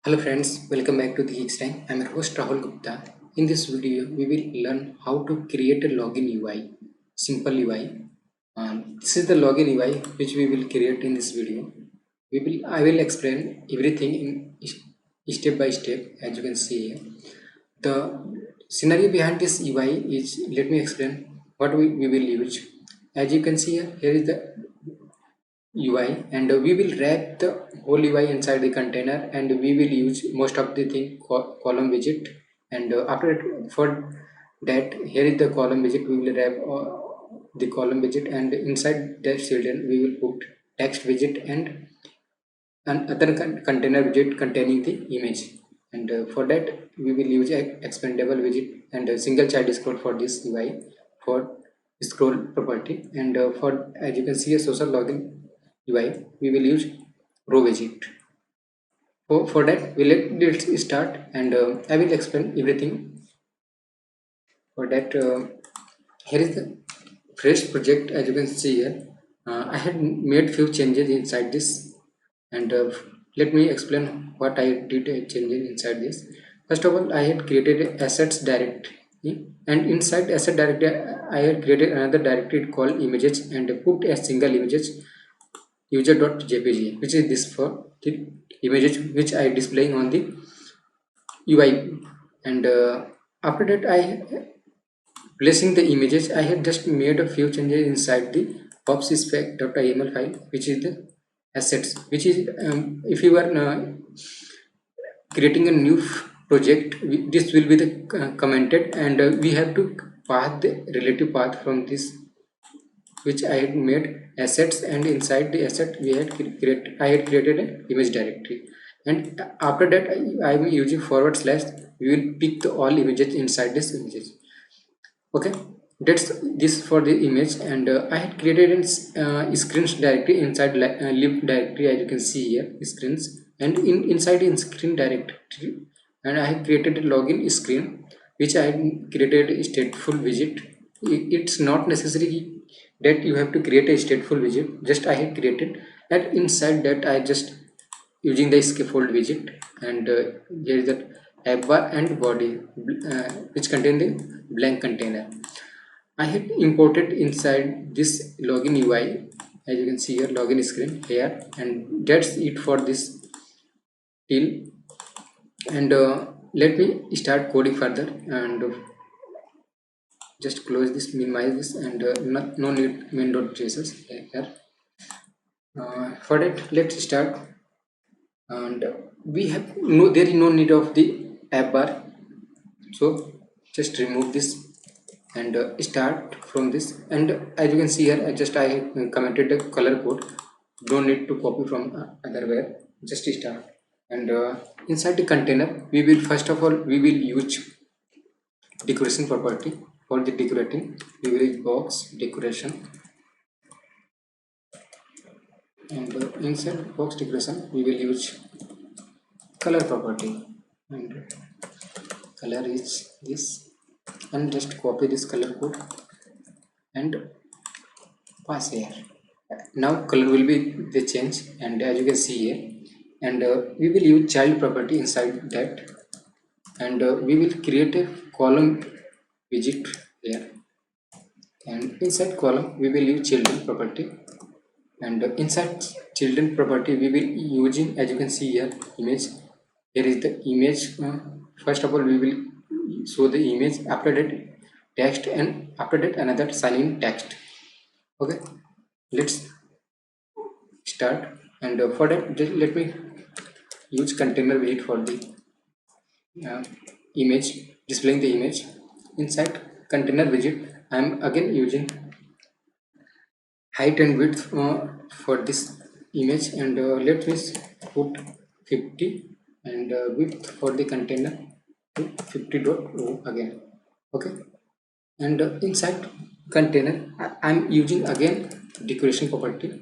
Hello friends, welcome back to the Geekstime. I'm your host Rahul Gupta. In this video, we will learn how to create a login UI, simple UI. This is the login UI which we will create in this video. I will explain everything in step by step, as you can see here. The scenario behind this UI is, let me explain what we will use. As you can see here is the UI, and we will wrap the whole UI inside the container, and we will use most of the thing column widget. And after that, for that, here is the column widget. We will wrap the column widget, and inside that children we will put text widget and other container widget containing the image. And for that we will use a expandable widget and a single child scroll for this UI for scroll property. And for, as you can see, a social login UI, we will use row widget. For that, let's start, and I will explain everything. For that, here is the fresh project. As you can see here, I had made few changes inside this, and let me explain what I did changes inside this. First of all, I had created a assets directory, and inside asset directory I had created another directory called images and put a single images user.jpg, which is this for the images which I displaying on the UI. And after that, I placing the images, I have just made a few changes inside the popsspec.iml file, which is the assets, which is if you are creating a new project, this will be the commented, and we have to path the relative path from this, which I had made assets, and inside the asset we had I had created an image directory. And after that, I am using forward slash. We will pick the all images inside this images. Okay, that's this for the image. And I had created a screens directory inside lib directory, as you can see here, screens. And inside in screen directory, and I have created a login screen, which I had created a stateful widget. It's not necessary that you have to create a stateful widget, just I had created, and inside that I just using the scaffold widget. And here is the app bar and body, which contain the blank container. I had imported inside this login UI, as you can see here, login screen here, and that's it for this till. And let me start coding further, and just close this, minimize this, and no need main.js here. For that, let's start. And we have no, there is no need of the app bar, so just remove this and start from this. And as you can see here, I commented the color code, don't need to copy from otherwhere, just start. And inside the container, we will first of all we will use decoration property. For the decorating, we will use box decoration. And inside box decoration, we will use color property, and color is this, and just copy this color code and pass here. Now color will be the change, and as you can see here. And we will use child property inside that, and we will create a column widget here, and inside column we will use children property. And inside children property, we will using, as you can see here, image. Here is the image. First of all, we will show the image, after that text, and after that another sign text. Okay, let's start. And for that, just let me use container widget for the uh, image, displaying the image. Inside container widget, I am again using height and width for this image. And let me put 50, and width for the container to 50.0 again. Okay, and inside container I'm using again decoration property.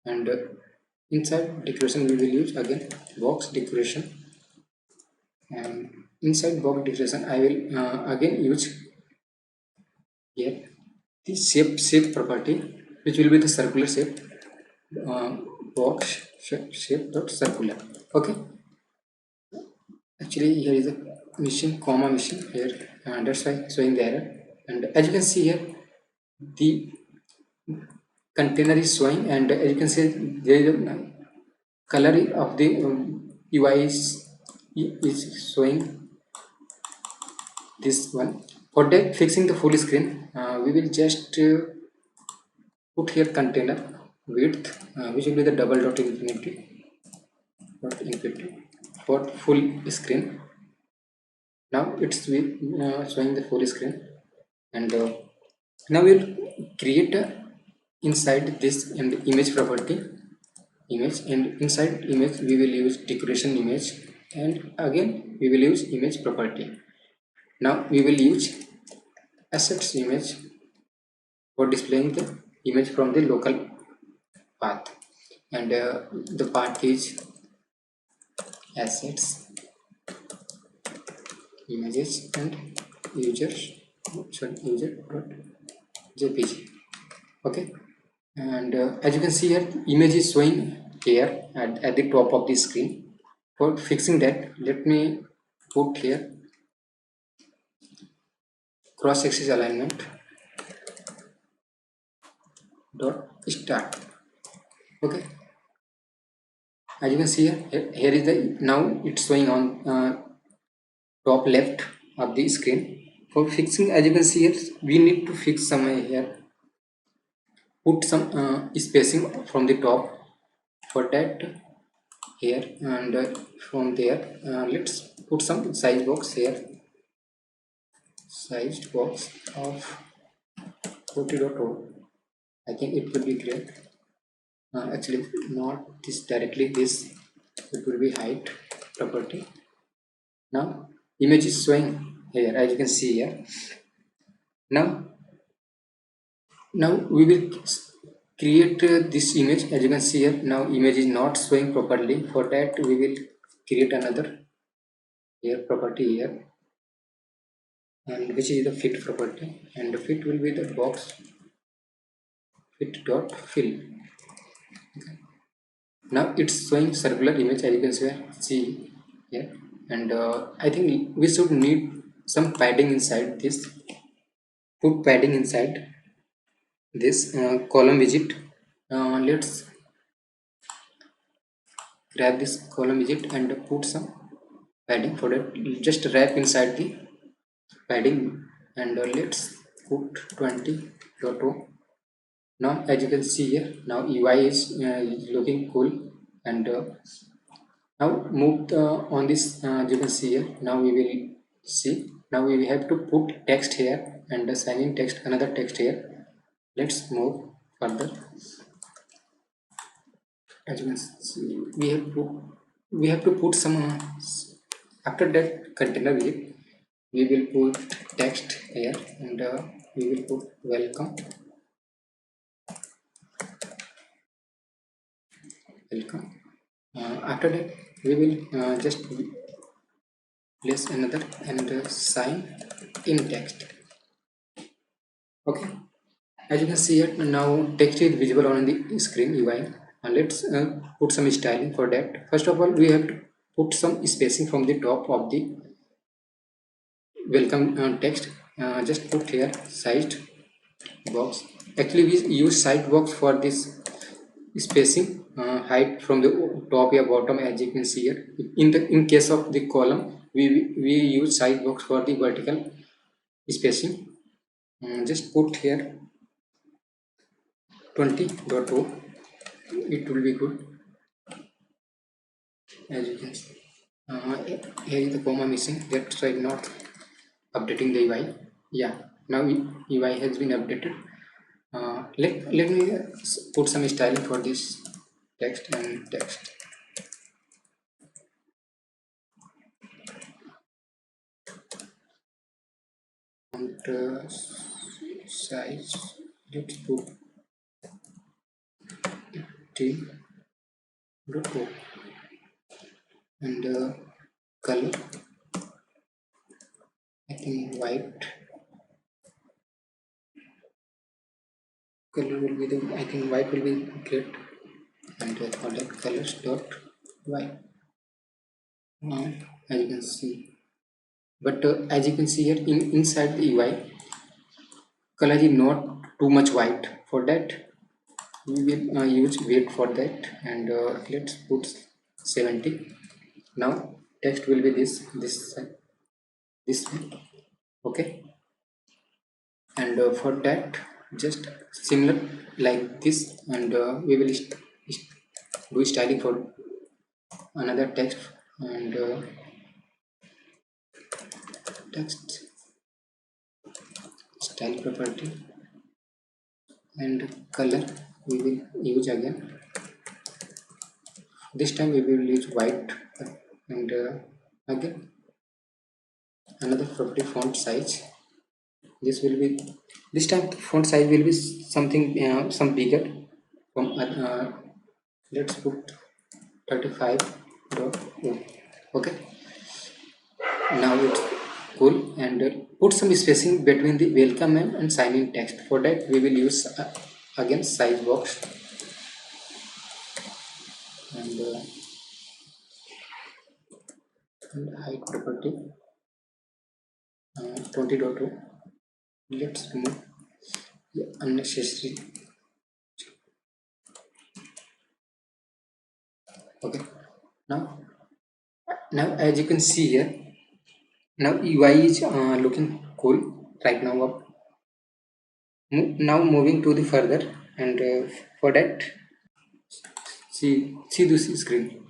And inside decoration we will use again box decoration. And inside box decoration I will again use here the shape property, which will be the circular shape, box shape dot circular. Okay, Actually here is a missing comma missing here, that's why showing the error. And as you can see here, the container is showing, and as you can see there is a color of the UI is showing this one. For that fixing the full screen, we will just put here container width, which will be the double dot infinity for full screen. Now it's showing the full screen. And now we'll create inside this and image property image, and inside image we will use decoration image, and again we will use image property. Now we will use assets image for displaying the image from the local path, and the path is assets images and users user.jpg. Okay. And as you can see here, image is showing here at the top of the screen. For fixing that, let me put here cross axis alignment dot start. Okay, as you can see here is the, now it's showing on top left of the screen. For fixing, as you can see here, we need to fix some here, put some spacing from the top. For that here, and from there let's put some size box here, sized box of 40.0. I think it will be great. Actually not this directly, this it will be height property. Now image is showing here, as you can see here. Now we will create this image. As you can see here, now image is not showing properly. For that we will create another here property here, and which is the fit property, and the fit will be the box fit dot fill. Okay. Now it's showing circular image, as you can see here. And I think we should need some padding inside this. Put padding inside this column widget. Let's grab this column widget and put some padding. For that, just wrap inside the padding, and let's put 20.0. Now as you can see here, now UI is looking cool. And now move on this, you can see here. Now we will see, now we have to put text here, and assigning text, another text here. Let's move further. As you can see, we have to put some after that container we will put text here, and we will put welcome. After that we will just place another and sign in text. Okay, as you can see here, now text is visible on the screen UI. And let's put some styling. For that, first of all we have to put some spacing from the top of the welcome text. Just put here sized box. Actually we use side box for this spacing, height from the top or bottom. As you can see here, in case of the column we use side box for the vertical spacing. Just put here 20.0. it will be good. As you can see, here is the comma missing, that's why not updating the UI. Yeah, now UI has been updated. Let me put some styling for this text and text. And size, let's put 18.0. And color, I think white color will be the, I think white will be great. And for that colors dot white. as you can see. But as you can see here, inside the UI, color is not too much white. For that, we will use weight for that, and let's put 70. Now text will be this way. Okay, and for that, just similar like this, and we will do styling for another text, and text style property, and color we will use again. This time we will use white, and again another property, font size. This will be, this time font size will be something some bigger from let's put 35.1. Okay, now it's cool, and put some spacing between the welcome and sign in text. For that we will use again size box, and height property 20.2. Let's remove the unnecessary. Okay, now as you can see here, now UI is looking cool right now. Up now moving to the further, and for that, see this screen.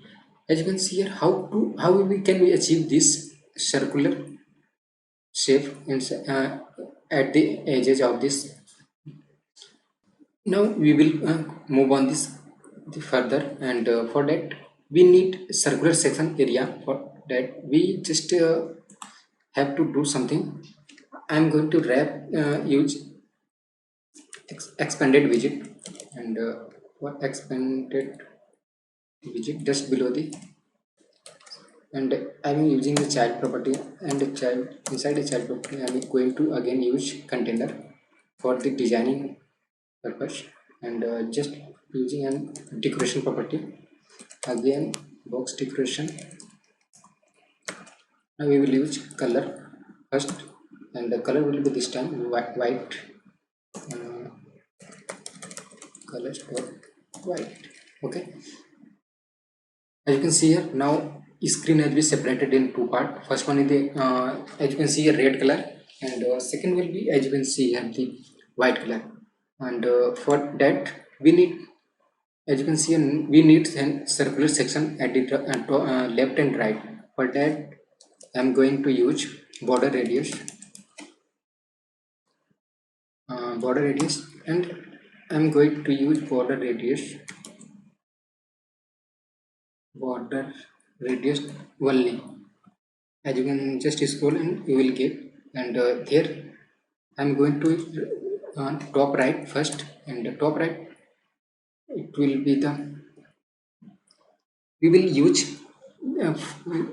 As you can see here, how we can we achieve this circular shape at the edges of this. Now we will move on this the further, and for that we need circular section area. For that we just have to do something. I'm going to use expanded widget, and what expanded widget just below the, and I'm using the child property, and the child inside the child property I'm going to again use container for the designing purpose, and just using an decoration property again, box decoration. Now we will use color first, and the color will be this time white, uh, color white. Okay, as you can see here, now screen has been separated in two parts. First one is the as you can see here, red color, and second will be, as you can see here, the white color. And for that we need, as you can see, we need a circular section at the left and right. For that I'm going to use border radius, and I'm going to use border radius only. As you can just scroll and you will get, and here I'm going to top right first, and the top right, it will be the, we will use uh,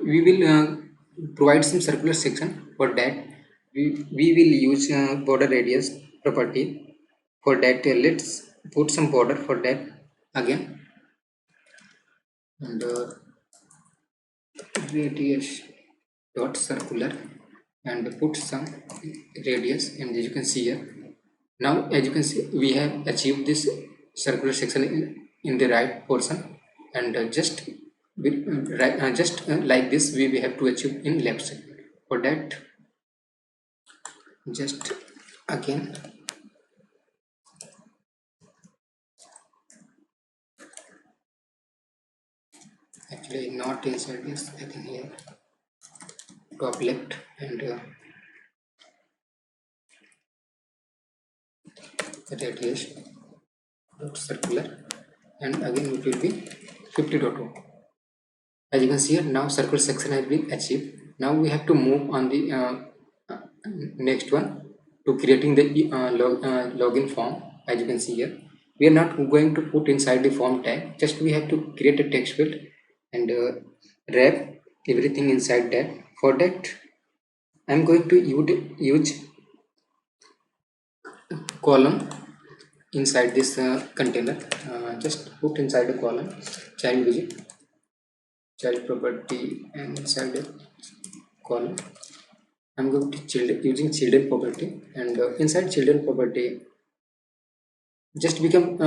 we will provide some circular section. For that we will use border radius property. For that let's put some border for that again, and radius dot circular, and put some radius, and as you can see here, now as you can see we have achieved this circular section in the right portion, and just like this we have to achieve in left side. For that just again actually not inside this, I think here top left, and radius dot circular, and again it will be 50.2. As you can see here, now circle section has been achieved. Now we have to move on the uh, next one, to creating the login form. As you can see here, we are not going to put inside the form tag, just we have to create a text field, and wrap everything inside that. For that I'm going to use column inside this container. Just put inside the column child widget, child property, and inside a column I'm going to children using children property, and inside children property just become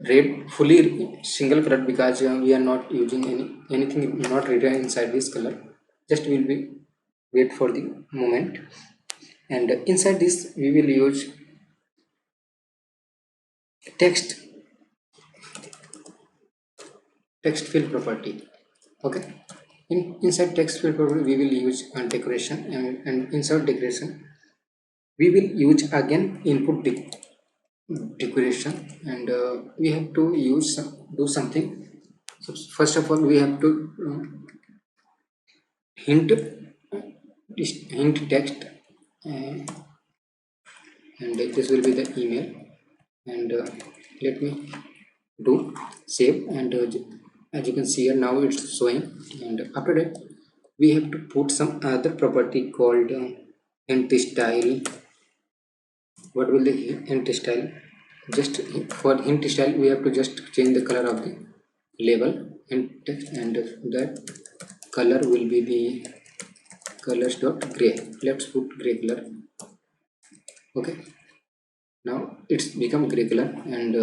red fully single color, because we are not using anything not written inside this color. Just will be wait for the moment, and inside this we will use text text field property. Okay, inside text field property we will use decoration, and inside decoration we will use again input decoration, and we have to do something. So first of all we have to hint hint text, uh, and this will be the email, and let me do save, and as you can see here now it's showing. And after that we have to put some other property called hint style. What will the hint style? Just for hint style we have to just change the color of the label hint text, and that color will be the colors dot gray. Let's put gray color. Okay, now it's become gray color, and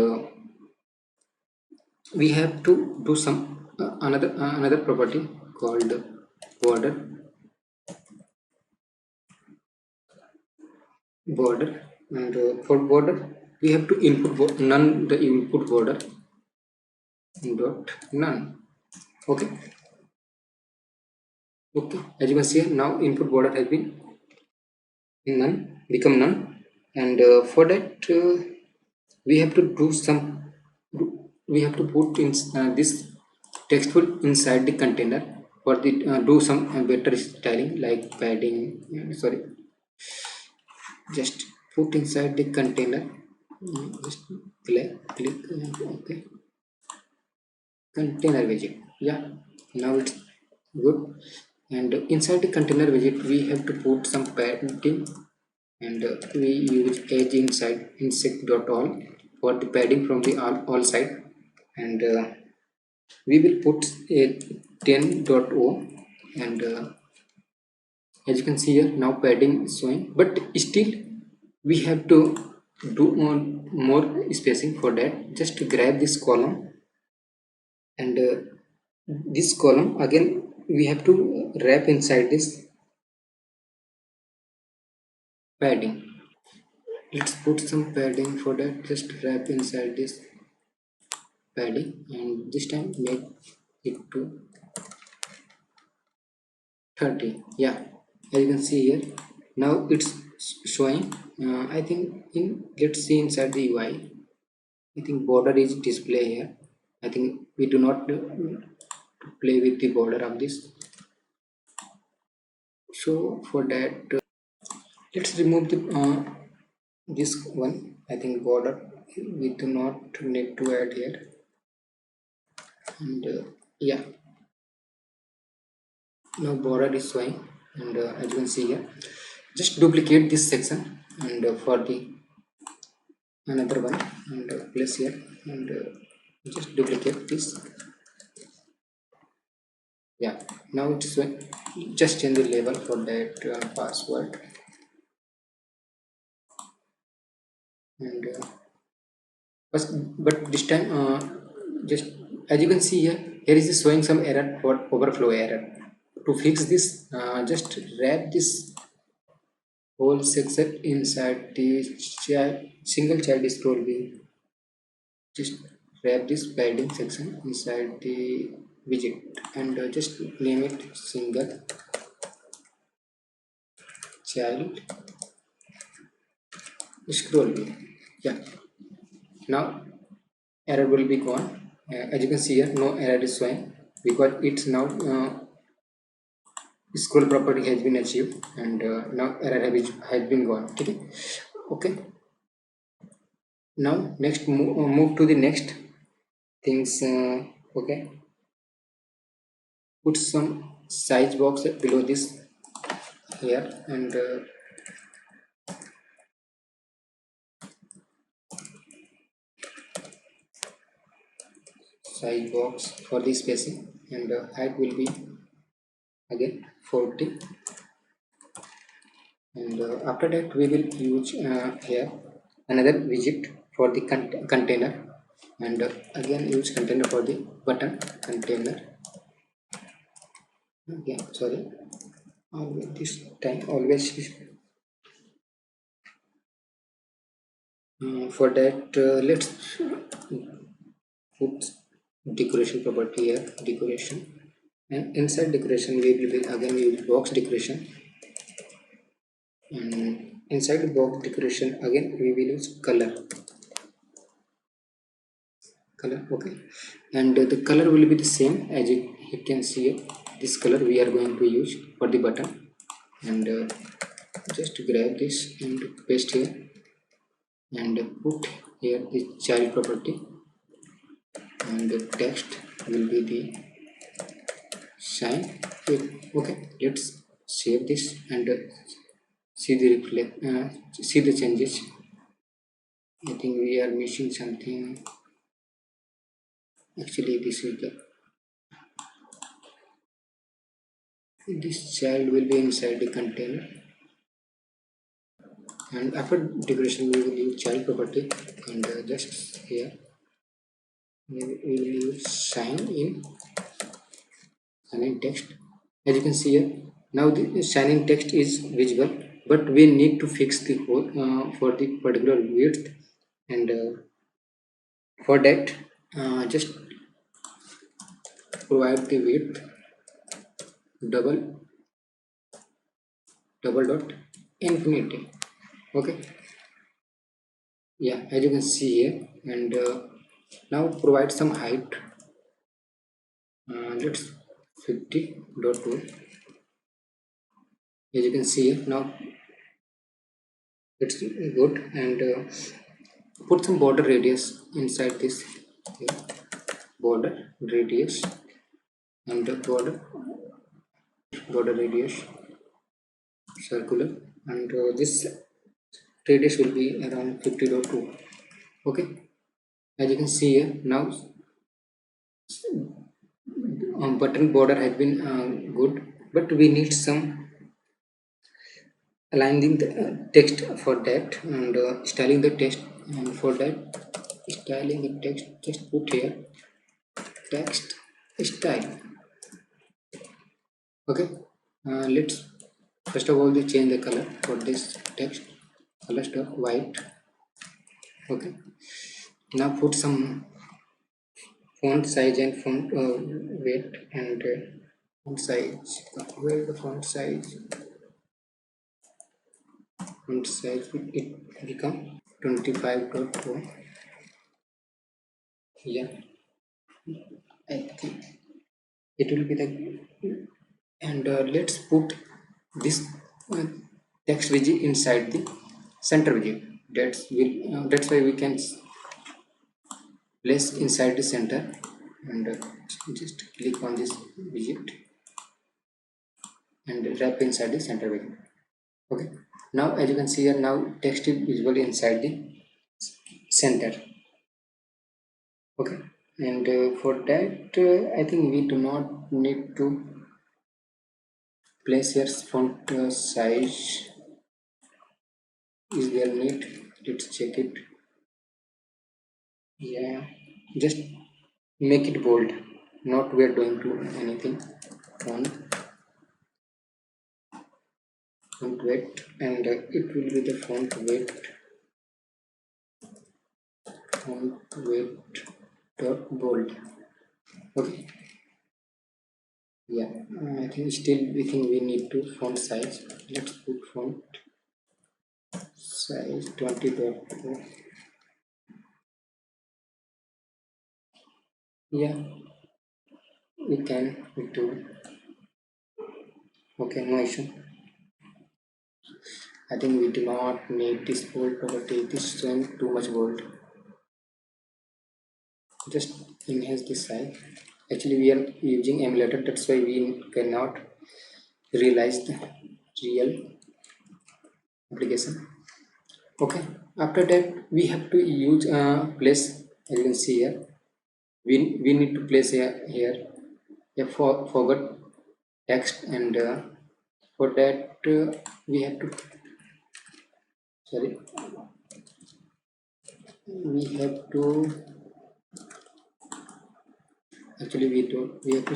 we have to do some another property called border, and for border we have to input none the input border dot none. Okay, okay, as you can see now input border has been none, become none, and for that we have to do some we have to put in this textful inside the container for the do some better styling like padding, sorry, just put inside the container. Just click okay, container widget. Yeah, now it's good, and inside the container widget we have to put some padding, and we use edge inside insect dot all for the padding from the all side, and we will put a 10.o, and as you can see here now padding is showing, but still we have to do more spacing. For that just grab this column, and this column again we have to wrap inside this padding. Let's put some padding. For that just wrap inside this padding, and this time make it to 30. Yeah, as you can see here now it's showing. I think in let's see inside the UI. I think border is display here. I think we do not play with the border of this. So for that let's remove the this one. I think border we do not need to add here, and yeah, now border is showing, and as you can see here just duplicate this section, and for the another one, and place here, and just duplicate this. Yeah, now it's just change the label for that password, and but this time just as you can see here, here is showing some error for overflow error. To fix this just wrap this whole section inside the single child scroll view. Just wrap this padding section inside the widget, and just name it single child scroll view. Yeah, now error will be gone. As you can see here no error is showing, because it's now scroll property has been achieved, and now error has been gone. Okay, okay, now next move to the next things. Okay, put some size box below this here, and size box for the spacing. and height will be again 40. And after that we will use here another widget for the container, and again use container for the button container. Again, sorry, always this time always for that let's put decoration property here, decoration, and inside decoration we will again use box decoration, and inside the box decoration again we will use color. Okay, and the color will be the same as you can see here. This color we are going to use for the button, and just grab this and paste here and put here the child property, and the text will be the sign here. Okay, let's save this and see the see the changes. I think we are missing something. Actually this is the this child will be inside the container, and after decoration we will use child property, and just here we will use sign in text. As you can see here, now the sign in text is visible, but we need to fix the whole for the particular width, and for that just provide the width double dot infinity. Okay, yeah, as you can see here, and now provide some height. Let's 50.2. As you can see here, now it's good, and put some border radius inside this here. Border radius, and border radius circular, and this radius will be around 50.2. Okay, as you can see here, now button border has been good, but we need some aligning the text for that, and styling the text, and for that styling the text just put here text style. Okay, let's first of all change the color for this text, color stuff white. Okay, now put some font size and font weight, and font size, where the font size it become 25.4. Yeah, I think it will be the, and let's put this uh, text widget inside the center widget. That's why we can place inside the center, and just click on this widget and wrap inside the center widget. Okay, now as you can see here, now text is visible inside the center. Okay, and for that I think we do not need to place here font size. Is there need? Let's check it. Yeah, just make it bold, not we are doing to anything. Font weight, and it will be the font weight dot bold. Okay, yeah, I think still we think we need to font size. Let's put font size 20.4. Yeah, we can do. Okay, no issue. I think we do not need this bold property. This is showing too much bold. Just enhance this size. Actually we are using emulator, that's why we cannot realize the real application. Okay, after that we have to use place. As you can see here, we need to place here forgot text, and for that we have to, sorry, we have to, actually we have to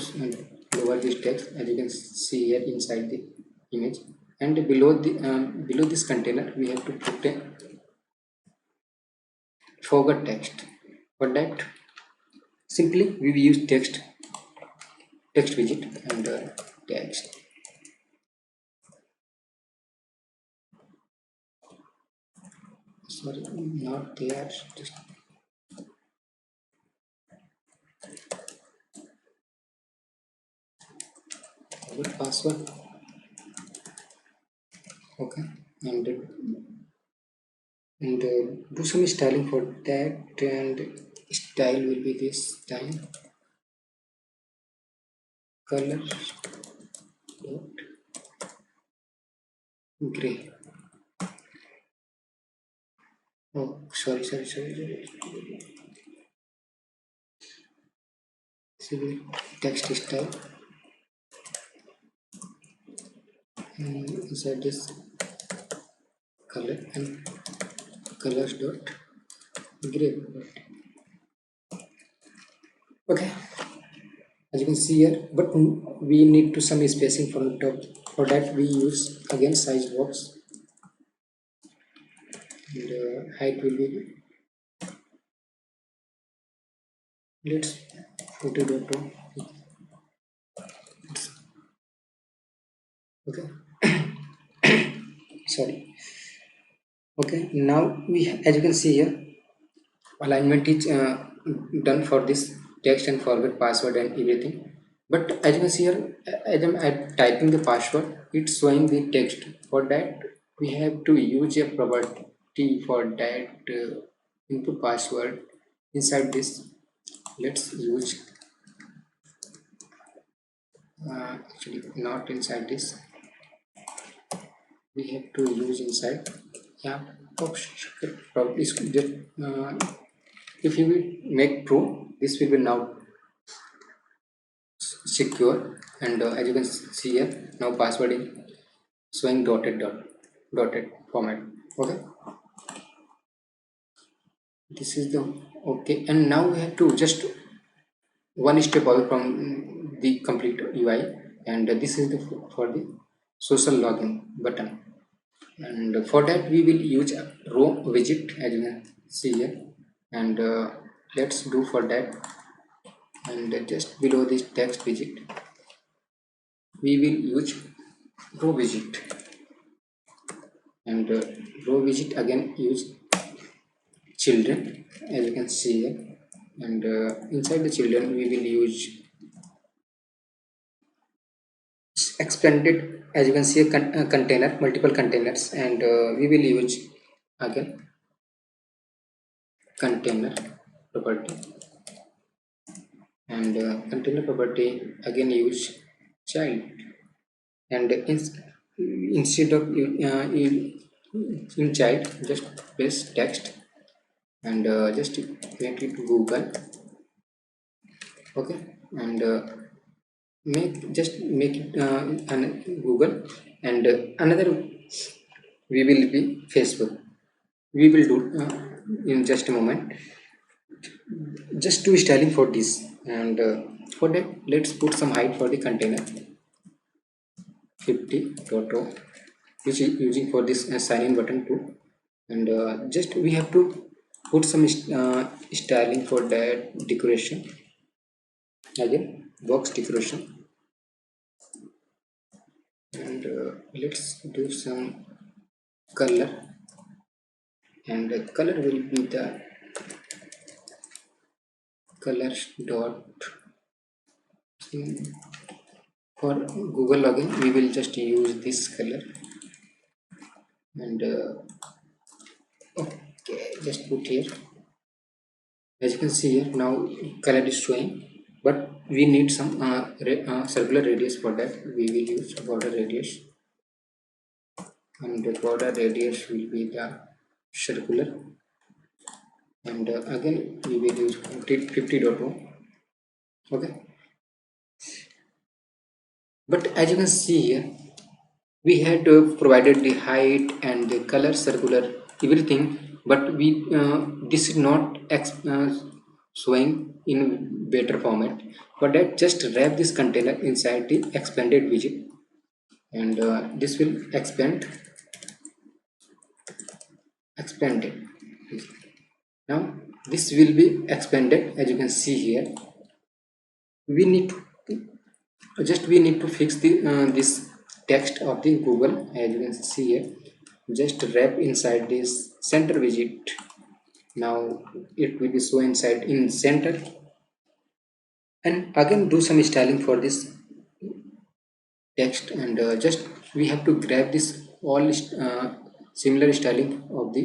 lower this text, as you can see here inside the image, and below this container we have to put a forgot text. For that, simply we will use text widget, and text, sorry, not there, just forgot password. Okay, and do some styling for that, and style will be this time color dot gray. Oh, sorry. Civil text style, inside this color and colors dot gray. Okay, as you can see here, but we need to some spacing from the top. For that we use again size box, and height will be, let's 40.2. Okay, sorry. Okay, now as you can see here, alignment is done for this text and forget password and everything. But as you can see here, as I'm typing the password, it's showing the text. For that we have to use a property for that input password inside this. Let's use actually not inside this, we have to use inside, yeah, probably just if you will make true, this will be now secure, and as you can see here, now password is showing dotted format. Okay, this is the, okay, and now we have to just one step away from the complete UI, and this is the for the social login button, and for that we will use a row widget, as you can see here, and let's do for that, and just below this text widget we will use row widget, and row widget again use children, as you can see here, and inside the children we will use expanded, as you can see, a container, multiple containers, and we will use again container property, and container property again use child, and instead of in child just press text, and just make it Google. Okay, and make it Google, and another we will be Facebook. We will do in just a moment, just do styling for this, and for that let's put some height for the container 50.0, which is using for this sign in button too, and just we have to put some styling for that decoration, again box decoration, and let's do some color, and the color will be the colors dot, for Google login we will just use this color, and okay, just put here, as you can see here, now color is showing, but we need some circular radius. For that we will use border radius, and the border radius will be the circular, and again we will use 50.1. Okay, But as you can see here, we had provided the height and the color, circular, everything, but we this is not showing in better format. For that, just wrap this container inside the expanded widget, and this will expand it. Now this will be expanded. As you can see here, we need we need to fix the this text of the Google. As you can see here, just wrap inside this center widget. Now it will be shown inside in center, and again do some styling for this text, and just we have to grab this all similar styling of the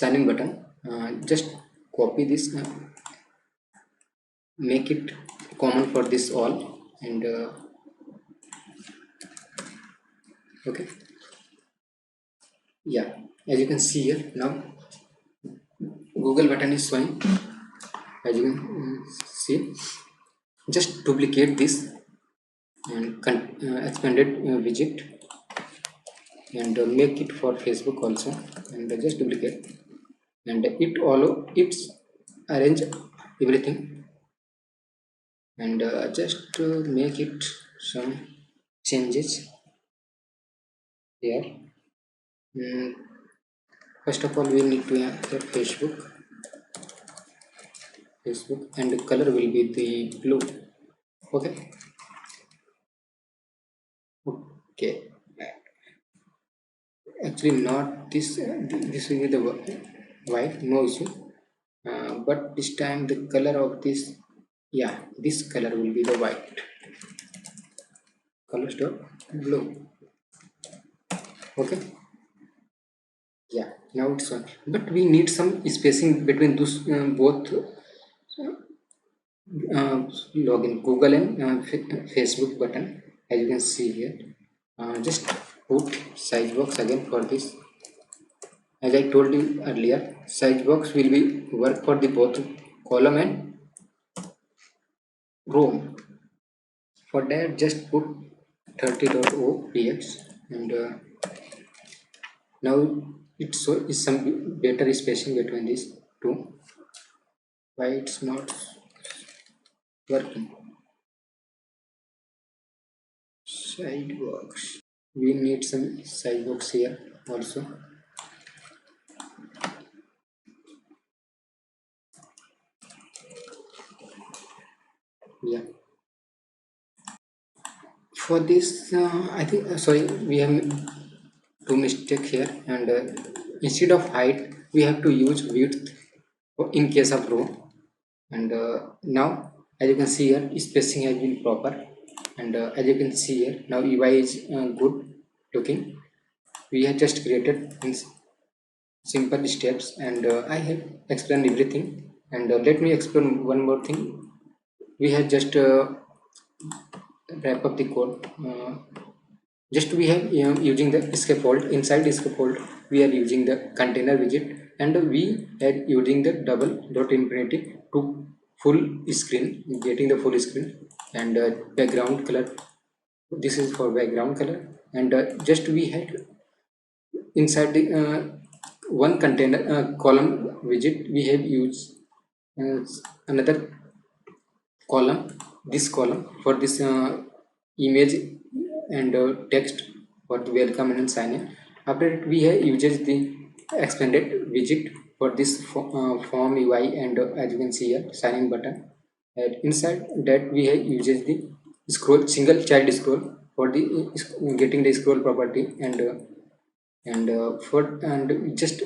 sign in button. Just copy this, make it common for this all, and okay, yeah. As you can see here, now Google button is showing. As you can see, just duplicate this and expanded widget, and make it for Facebook also, and just duplicate, and it's arrange everything, and just make it some changes here. Mm, First of all, we need to have Facebook, and the color will be the blue. Okay, okay. Actually, not this. This will be the white, no issue. But this time the color of this, yeah, this color will be the white. Color stop blue. Okay, yeah. Now it's on. But we need some spacing between those both login Google and Facebook button. As you can see here, just put size box again for this. As I told you earlier, size box will be work for the both column and row. For that, just put 30.0px, and now it's so is some better spacing between these two. Why it's not working? Side box. We need some side box here also. Yeah. For this, I think sorry, we have two mistake here, and instead of height, we have to use width in case of row. And now, as you can see here, spacing has been proper, and as you can see here, now UI is good looking. We have just created in simple steps, and I have explained everything, and let me explain one more thing. We have just wrap up the code. Just we have using the scaffold. Inside the scaffold, we are using the container widget, and we are using the double dot infinity to full screen, getting the full screen, and background color. This is for background color, and just we had inside the one container column widget, we have used uh, another column, this column for this image and text for the welcome and sign in. After it, we have uses the expanded widget for this form UI, and as you can see here, sign in button. And inside that, we have uses the scroll, single child scroll for the getting the scroll property, and just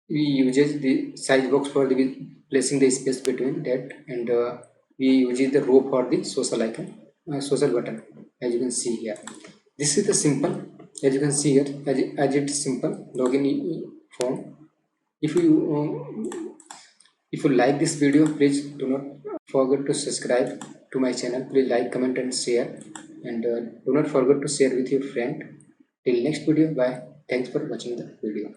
we uses the size box for the placing the space between that, and we uses the row for the social icon, social button. As you can see here, this is the simple. As you can see here, as it's simple login form. If you uh, if you like this video, please do not forget to subscribe to my channel. Please like, comment and share, and do not forget to share with your friend. Till next video, bye. Thanks for watching the video.